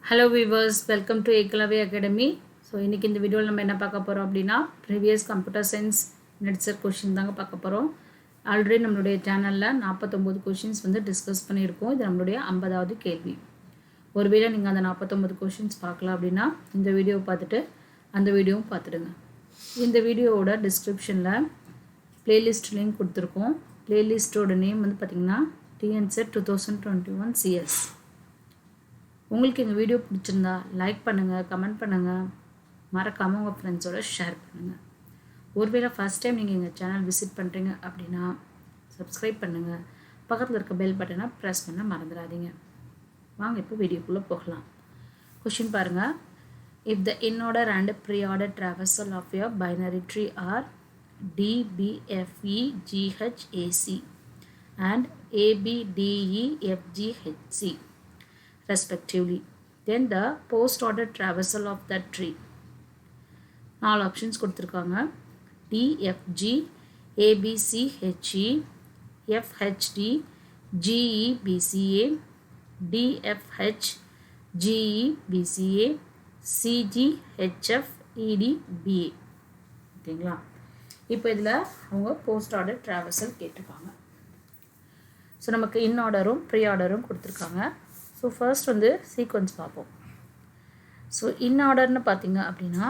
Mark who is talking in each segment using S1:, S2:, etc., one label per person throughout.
S1: Hello viewers, welcome to EKALAVYA ACADEMY. So இன்னைக்கு இந்த வீடியோல நம்ம என்ன பார்க்க போறோம் அப்படினா previous computer science net set question தாங்க பார்க்க போறோம். ஆல்ரெடி நம்மளுடைய சேனல்ல 49 क्वेश्चंस வந்து டிஸ்கஸ் பண்ணியிருக்கோம். இது நம்மளுடைய 50வது கேள்வி. ஒருவேளை நீங்க அந்த 49 क्वेश्चंस பார்க்கல அப்படினா இந்த வீடியோ பார்த்துட்டு அந்த வீடியோவும் பார்த்துடுங்க. இந்த வீடியோவோட டிஸ்கிரிப்ஷன்ல பிளேலிஸ்ட் லிங்க் கொடுத்திருக்கோம். பிளேலிஸ்டோட நேம் வந்து பாத்தீங்கன்னா TNSET 2021 CS. உங்களுக்கு இந்த வீடியோ பிடிச்சிருந்தா லைக் பண்ணுங்கள், கமெண்ட் பண்ணுங்கள், மறக்காமல் உங்கள் ஃப்ரெண்ட்ஸோட ஷேர் பண்ணுங்கள். ஒருவேளை ஃபஸ்ட் டைம் நீங்கள் எங்கள் சேனல் விசிட் பண்ணுறீங்க அப்படின்னா சப்ஸ்கிரைப் பண்ணுங்கள், பக்கத்தில் இருக்க பெல் பட்டனை ப்ரெஸ் பண்ண மறந்துடாதீங்க. வாங்க இப்போ வீடியோக்குள்ளே போகலாம். கொஷின் பாருங்கள். If the inorder and preorder traversal of your binary tree are D, B, F, E, G, H, A, C and A, B, D, E, F, G, H, C respectively, then the post order traversal of that tree. 4 options கொடுத்திருக்காங்க. D, F, G, A, B, C, H, E, F, H, D, G, E, B, C, A, D, F, H, G, E, B, C, A, C, G, H, F, E, D, B, A. ஓகேங்களா? இப்போ இதில் அவங்க post order traversal கேட்டிருக்காங்க. So நமக்கு இன் ஆர்டரும் pre ஆர்டரும் கொடுத்துருக்காங்க. So first வந்து சீக்வன்ஸ் பார்ப்போம். ஸோ இன் ஆர்டர்னு பார்த்தீங்க அப்படின்னா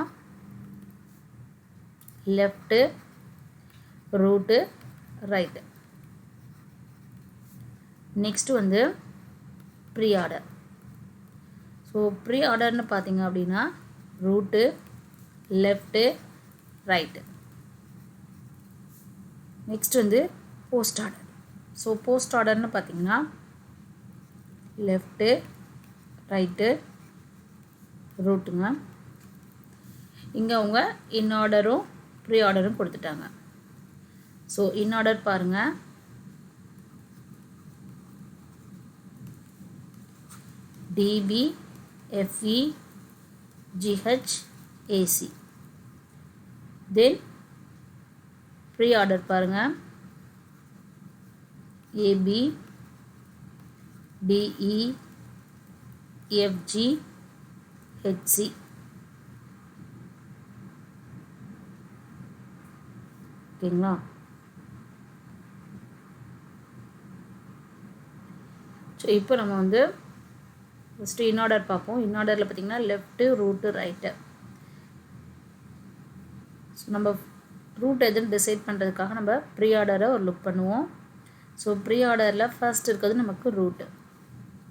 S1: லெஃப்ட்டு, ரூட்டு, ரைட்டு. நெக்ஸ்ட் வந்து ப்ரீ ஆர்டர். ஸோ ப்ரீ ஆர்டர்னு பார்த்தீங்க அப்படின்னா ரூட்டு, லெஃப்ட்டு, ரைட்டு. நெக்ஸ்ட் வந்து போஸ்ட் ஆர்டர். ஸோ போஸ்ட் ஆர்டர்னு பார்த்தீங்கன்னா லெஃப்ட்டு, ரைட்டு, ரூட்டுங்க. இங்கே அவங்க இன் ஆர்டரும் ப்ரீ ஆர்டரும் கொடுத்துட்டாங்க. ஸோ இன் ஆர்டர் பாருங்கள். D B, F E, G H, A C. Then preorder பாருங்கள். A B, DE, FG, HC. ஓகேங்களா? ஸோ இப்போ நம்ம வந்து ஃபஸ்ட்டு இன் ஆர்டர் பார்ப்போம். இன் ஆர்டரில் பார்த்தீங்கன்னா லெஃப்ட்டு, ரூட்டு, ரைட்டு. ஸோ நம்ம ரூட் எதுன்னு டிசைட் பண்ணுறதுக்காக நம்ம ப்ரீ ஆர்டரை ஒரு லுக் பண்ணுவோம். ஸோ ப்ரீ ஆர்டரில் ஃபர்ஸ்ட் இருக்கிறது நமக்கு ரூட்டு.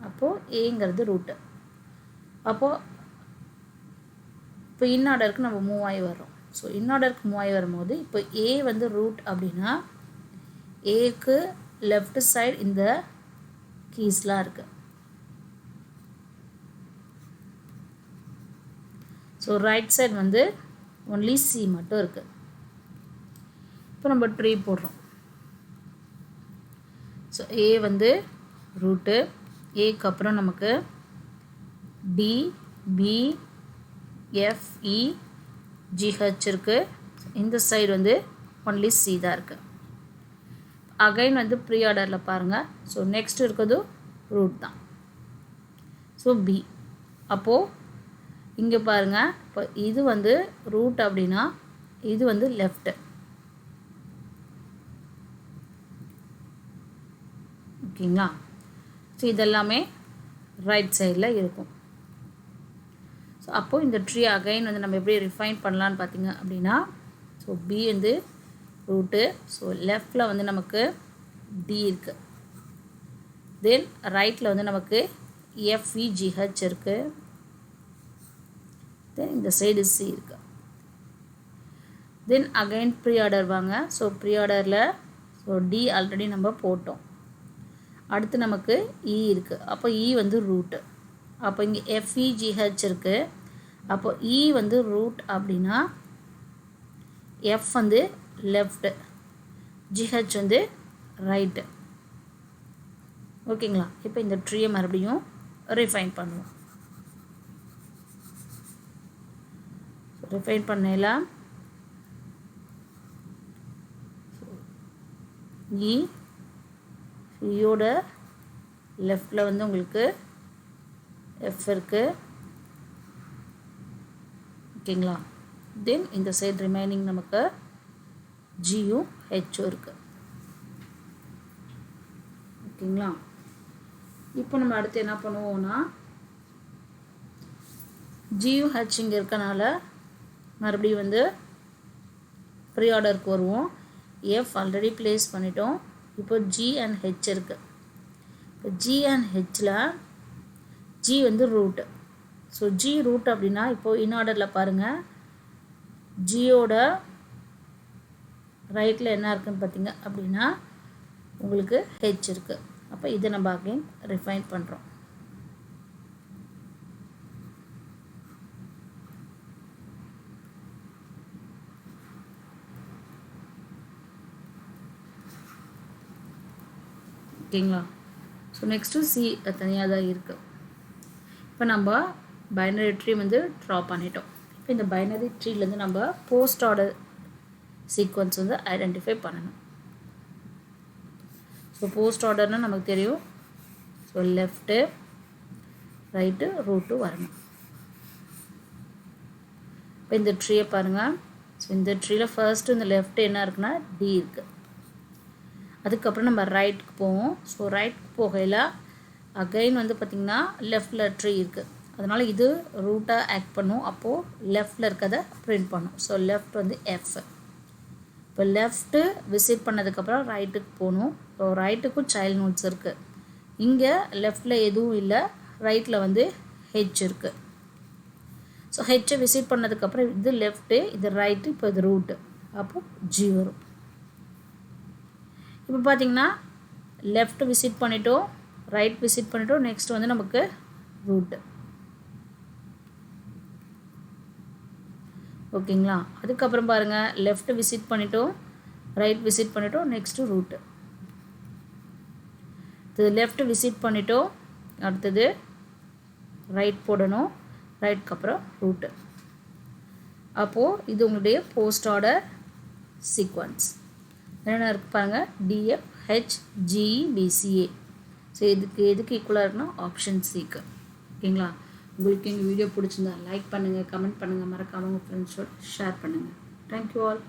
S1: அப்போது ஏங்கிறது ரூட்டு. அப்போது இப்போ இன் ஆர்டருக்கு நம்ம மூவ் ஆகி வரோம். ஸோ இன் ஆர்டருக்கு மூவ் ஆகி வரும்போது இப்போ ஏ வந்து ரூட் அப்படின்னா ஏக்கு லெஃப்ட் சைடு இந்த கீஸ்லாம் இருக்குது. ஸோ ரைட் சைடு வந்து ஒன்லி சி மட்டும் இருக்குது. இப்போ நம்ம ட்ரீ போடுறோம். ஸோ ஏ வந்து ரூட்டு. ஏக்கு அப்புறம் நமக்கு டி, பி, எஃப், இ, ஜிஹெச் இருக்குது. இந்த சைடு வந்து ஒன்லி சி தான் இருக்குது. அகைன் வந்து ப்ரீ ஆர்டரில் பாருங்கள். ஸோ நெக்ஸ்ட் இருக்கிறது ரூட் தான். So B. அப்போது இங்கே பாருங்கள். இப்போ இது வந்து ரூட் அப்படின்னா இது வந்து லெஃப்ட்டு. ஓகேங்களா? ஸோ இதெல்லாமே ரைட் சைடில் இருக்கும். ஸோ அப்போது இந்த ட்ரீ அகைன் வந்து நம்ம எப்படி ரிஃபைன் பண்ணலான்னு பார்த்தீங்க அப்படின்னா ஸோ பி வந்து ரூட்டு. ஸோ லெஃப்டில் வந்து நமக்கு டி இருக்குது. தென் ரைட்டில் வந்து நமக்கு எஃப்இஜிஹெச் இருக்குது. தென் இந்த சைடு சி இருக்குது. தென் அகைன் ப்ரீ ஆர்டர் வாங்க. ஸோ ப்ரீ ஆர்டரில் ஸோ டி ஆல்ரெடி நம்ம போட்டோம். அடுத்து நமக்கு இ இருக்குது. அப்போ இ வந்து ரூட்டு. அப்போ இங்கே எஃப்இஜிஹெச் இருக்குது. அப்போ இ வந்து ரூட் அப்படின்னா எஃப் வந்து லெஃப்ட்டு, ஜிஹெச் வந்து ரைட்டு. ஓகேங்களா? இப்போ இந்த ட்ரீயை மறுபடியும் ரிஃபைன் பண்ணுவோம். ரிஃபைன் பண்ணலாம். இ சியோட லெஃப்டில் வந்து உங்களுக்கு எஃப் இருக்குது. ஓகேங்களா. தென் இந்த சைடு ரிமைனிங் நமக்கு ஜியும் ஹெச்சும் இருக்குது. ஓகேங்களா. இப்போ நம்ம அடுத்து என்ன பண்ணுவோம்னா ஜியும் ஹெச் இங்கே இருக்கனால மறுபடியும் வந்து ப்ரீ ஆர்டருக்கு வருவோம். எஃப் ஆல்ரெடி ப்ளேஸ் பண்ணிட்டோம். இப்போ ஜி அண்ட் ஹெச் இருக்குது. இப்போ ஜி அண்ட் ஹெச்சில் ஜி வந்து ரூட்டு. ஸோ ஜி ரூட் அப்படின்னா இப்போது இன்ஆர்டரில் பாருங்கள், ஜியோட ரைட்டில் என்ன இருக்குதுன்னு பார்த்தீங்க அப்படின்னா உங்களுக்கு ஹெச் இருக்குது. அப்போ இதை நம்ம அகைன் ரிஃபைன் பண்ணுறோம். ஓகேங்களா. ஸோ நெக்ஸ்ட்டு சி தனியாக தான் இருக்குது. இப்போ நம்ம பைனரி ட்ரீ வந்து ட்ரா பண்ணிட்டோம். இப்போ இந்த பைனரி ட்ரீலேருந்து நம்ம போஸ்ட் ஆர்டர் சீக்வன்ஸ் வந்து ஐடென்டிஃபை பண்ணணும். ஸோ போஸ்ட் ஆர்டர்னால் நமக்கு தெரியும். ஸோ லெஃப்ட்டு ரைட்டு ரூட்டு வரணும். இப்போ இந்த ட்ரீயை பாருங்கள். ஸோ இந்த ட்ரீயில் ஃபர்ஸ்ட்டு இந்த லெஃப்ட்டு என்ன இருக்குன்னா டி இருக்குது. அதுக்கப்புறம் நம்ம ரைட்டுக்கு போவோம். ஸோ ரைட்டுக்கு போகையில் அகைன் வந்து பார்த்திங்கன்னா லெஃப்டில் ட்ரீ இருக்குது. அதனால் இது ரூட்டாக ஆக்ட் பண்ணும். அப்போது லெஃப்டில் இருக்கிறத பிரிண்ட் பண்ணும். ஸோ லெஃப்ட் வந்து எஃப். இப்போ லெஃப்ட்டு விசிட் பண்ணதுக்கப்புறம் ரைட்டுக்கு போகணும். ஸோ ரைட்டுக்கும் சைல்ட் நோட்ஸ் இருக்குது. இங்கே லெஃப்டில் எதுவும் இல்லை, ரைட்டில் வந்து ஹெச் இருக்குது. ஸோ ஹெச்சை விசிட் பண்ணதுக்கப்புறம் இது லெஃப்ட்டு, இது ரைட்டு, இப்போ இது ரூட்டு. அப்போது ஜி வரும். இப்போ பார்த்திங்கன்னா லெஃப்ட் விசிட் பண்ணிட்டோம், ரைட் விசிட் பண்ணிட்டோம். நெக்ஸ்ட் வந்து நமக்கு ரூட்டு. ஓகேங்களா. அதுக்கப்புறம் பாருங்கள், லெஃப்ட் விசிட் பண்ணிட்டோம், ரைட் விசிட் பண்ணிட்டோம், நெக்ஸ்ட்டு ரூட்டு. இது லெஃப்ட் விசிட் பண்ணிட்டோம், அடுத்தது ரைட் போடணும், ரைட்க்கு அப்புறம் ரூட்டு. அப்போது இது உங்களுடைய போஸ்ட் ஆர்டர் சீக்வன்ஸ். என்னென்ன இருக்குது பாருங்கள், DF H GE BCA. So எதுக்கு ஈக்குவலாக இருக்குன்னா ஆப்ஷன் சிக்கு. ஓகேங்களா. உங்களுக்கு எங்கள் வீடியோ பிடிச்சிருந்தா லைக் பண்ணுங்கள், கமெண்ட் பண்ணுங்கள், மறக்காமல் உங்கள் ஃப்ரெண்ட்ஸோடு ஷேர் பண்ணுங்கள். Thank you all.